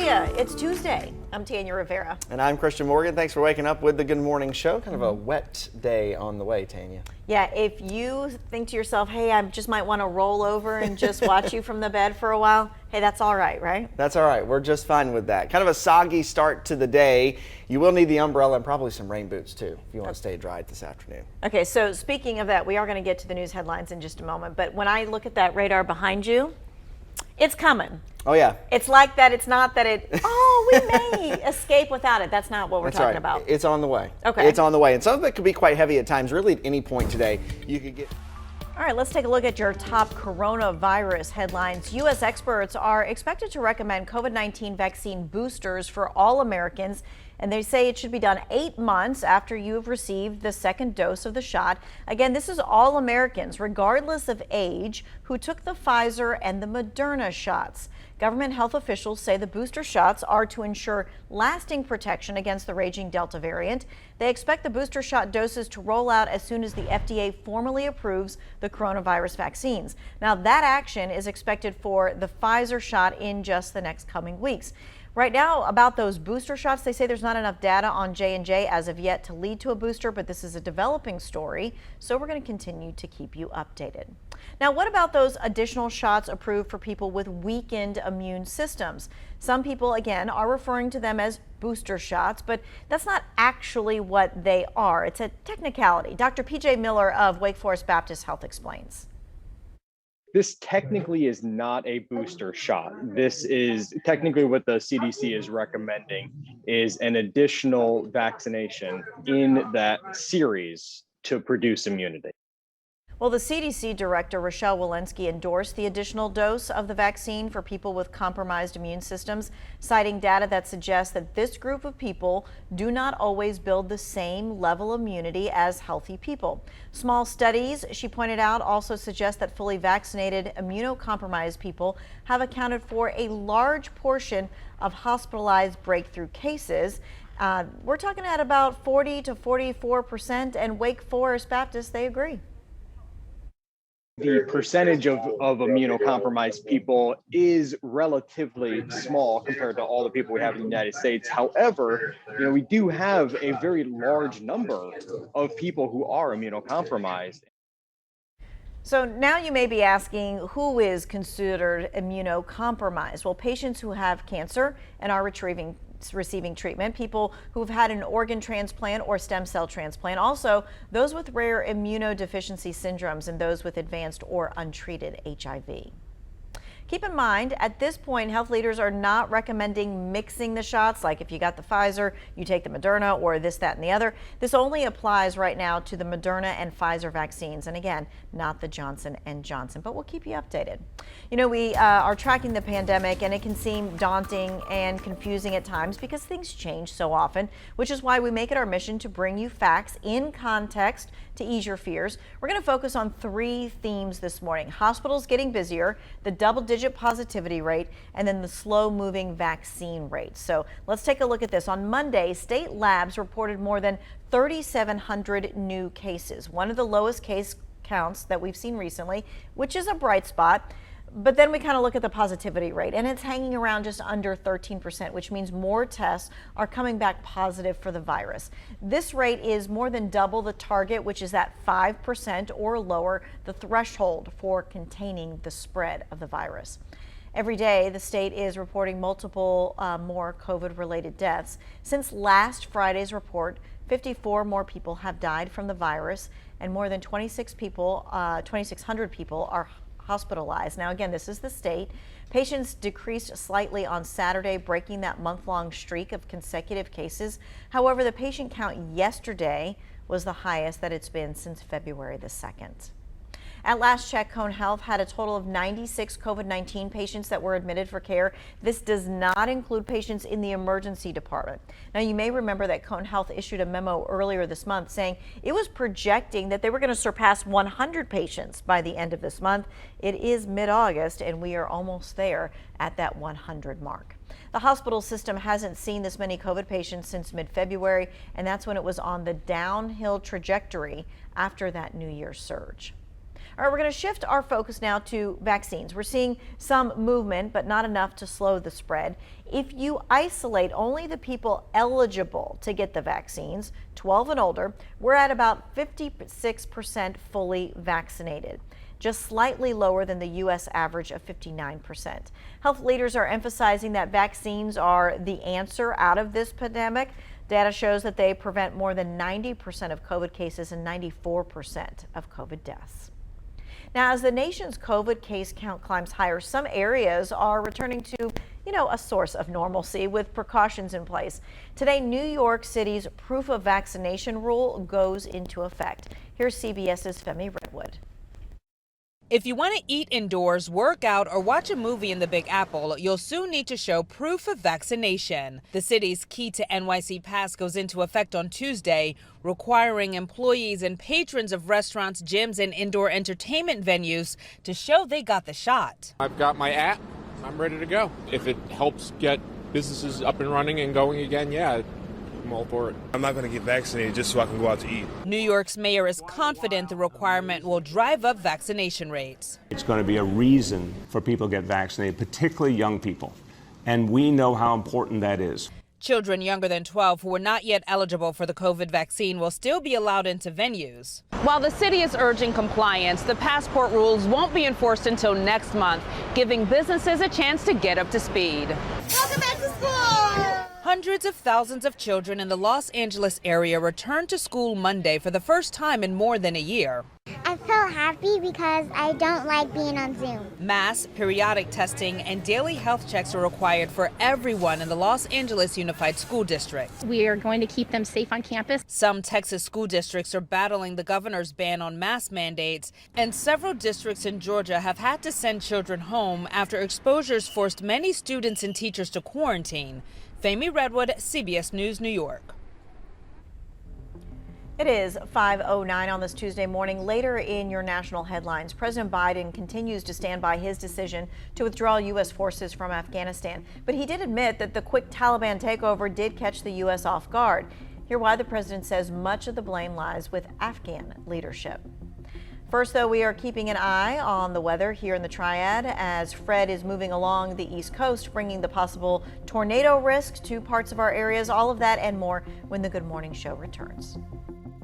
ya? It's Tuesday. I'm Tanya Rivera. And I'm Christian Morgan. Thanks for waking up with the Good Morning Show. Kind of a wet day on the way, Tanya. Yeah, if you think to yourself, hey, I just might want to roll over and just watch you from the bed for a while, hey, that's all right, right? That's all right. We're just fine with that. Kind of a soggy start to the day. You will need the umbrella and probably some rain boots, too, if you want to stay dry this afternoon. Okay, so speaking of that, we are going to get to the news headlines in just a moment. But when I look at that radar behind you, it's coming. Oh, yeah. It's like that. It's not that we may escape without it. That's not what we're talking about. It's on the way. Okay. It's on the way. And some of it could be quite heavy at times. Really, at any point today, you could get... All right, let's take a look at your top coronavirus headlines. U.S. experts are expected to recommend COVID-19 vaccine boosters for all Americans, and they say it should be done 8 months after you have received the second dose of the shot. Again, this is all Americans, regardless of age, who took the Pfizer and the Moderna shots. Government health officials say the booster shots are to ensure lasting protection against the raging Delta variant. They expect the booster shot doses to roll out as soon as the FDA formally approves the coronavirus vaccines. Now, that action is expected for the Pfizer shot in just the next coming weeks. Right now, about those booster shots, they say there's not enough data on J&J as of yet to lead to a booster, but this is a developing story, so we're going to continue to keep you updated. Now, what about those additional shots approved for people with weakened immune systems? Some people, again, are referring to them as booster shots, but that's not actually what they are. It's a technicality. Dr. P.J. Miller of Wake Forest Baptist Health explains. This technically is not a booster shot. This is technically what the CDC is recommending is an additional vaccination in that series to produce immunity. Well, the CDC director, Rochelle Walensky, endorsed the additional dose of the vaccine for people with compromised immune systems, citing data that suggests that this group of people do not always build the same level of immunity as healthy people. Small studies, she pointed out, also suggest that fully vaccinated immunocompromised people have accounted for a large portion of hospitalized breakthrough cases. We're talking at about 40 to 44%, and Wake Forest Baptist, they agree. The percentage of immunocompromised people is relatively small compared to all the people we have in the United States. However, we do have a very large number of people who are immunocompromised. So now you may be asking, who is considered immunocompromised? Well, patients who have cancer and are receiving treatment, people who've had an organ transplant or stem cell transplant, also those with rare immunodeficiency syndromes and those with advanced or untreated HIV. Keep in mind, at this point, health leaders are not recommending mixing the shots, like if you got the Pfizer, you take the Moderna, or this, that, and the other. This only applies right now to the Moderna and Pfizer vaccines, and again, not the Johnson & Johnson, but we'll keep you updated. We are tracking the pandemic, and it can seem daunting and confusing at times because things change so often, which is why we make it our mission to bring you facts in context to ease your fears. We're going to focus on 3 themes this morning: hospitals getting busier, the double-digit positivity rate, and then the slow-moving vaccine rate. So let's take a look at this. On Monday, state labs reported more than 3,700 new cases, one of the lowest case counts that we've seen recently, which is a bright spot. But then we kind of look at the positivity rate, and it's hanging around just under 13%, which means more tests are coming back positive for the virus. This rate is more than double the target, which is at 5% or lower, the threshold for containing the spread of the virus. Every day, the state is reporting multiple more COVID-related deaths. Since last Friday's report, 54 more people have died from the virus, and more than 2,600 people are hospitalized. Now, again, this is the state. Patients decreased slightly on Saturday, breaking that month-long streak of consecutive cases. However, the patient count yesterday was the highest that it's been since February the 2nd. At last check, Cone Health had a total of 96 COVID-19 patients that were admitted for care. This does not include patients in the emergency department. Now, you may remember that Cone Health issued a memo earlier this month saying it was projecting that they were going to surpass 100 patients by the end of this month. It is mid-August, and we are almost there at that 100 mark. The hospital system hasn't seen this many COVID patients since mid-February, and that's when it was on the downhill trajectory after that New Year's surge. All right, we're going to shift our focus now to vaccines. We're seeing some movement, but not enough to slow the spread. If you isolate only the people eligible to get the vaccines, 12 and older, we're at about 56% fully vaccinated, just slightly lower than the U.S. average of 59%. Health leaders are emphasizing that vaccines are the answer out of this pandemic. Data shows that they prevent more than 90% of COVID cases and 94% of COVID deaths. Now, as the nation's COVID case count climbs higher, some areas are returning to, a source of normalcy with precautions in place. Today, New York City's proof of vaccination rule goes into effect. Here's CBS's Femi Redwood. If you want to eat indoors, work out, or watch a movie in the Big Apple, you'll soon need to show proof of vaccination. The city's Key to NYC Pass goes into effect on Tuesday, requiring employees and patrons of restaurants, gyms, and indoor entertainment venues to show they got the shot. I've got my app. I'm ready to go. If it helps get businesses up and running and going again, yeah, I'm all for it. I'm not going to get vaccinated just so I can go out to eat. New York's mayor is confident the requirement will drive up vaccination rates. It's going to be a reason for people to get vaccinated, particularly young people. And we know how important that is. Children younger than 12 who are not yet eligible for the COVID vaccine will still be allowed into venues. While the city is urging compliance, the passport rules won't be enforced until next month, giving businesses a chance to get up to speed. Welcome back to school! Hundreds of thousands of children in the Los Angeles area returned to school Monday for the first time in more than a year. I felt happy because I don't like being on Zoom. Mass, periodic testing, and daily health checks are required for everyone in the Los Angeles Unified School District. We are going to keep them safe on campus. Some Texas school districts are battling the governor's ban on mask mandates, and several districts in Georgia have had to send children home after exposures forced many students and teachers to quarantine. Femi Redwood, CBS News, New York. It is 5:09 on this Tuesday morning. Later in your national headlines, President Biden continues to stand by his decision to withdraw U.S. forces from Afghanistan. But he did admit that the quick Taliban takeover did catch the U.S. off guard. Hear why the president says much of the blame lies with Afghan leadership. First, though, we are keeping an eye on the weather here in the Triad as Fred is moving along the East Coast, bringing the possible tornado risk to parts of our areas. All of that and more when the Good Morning Show returns.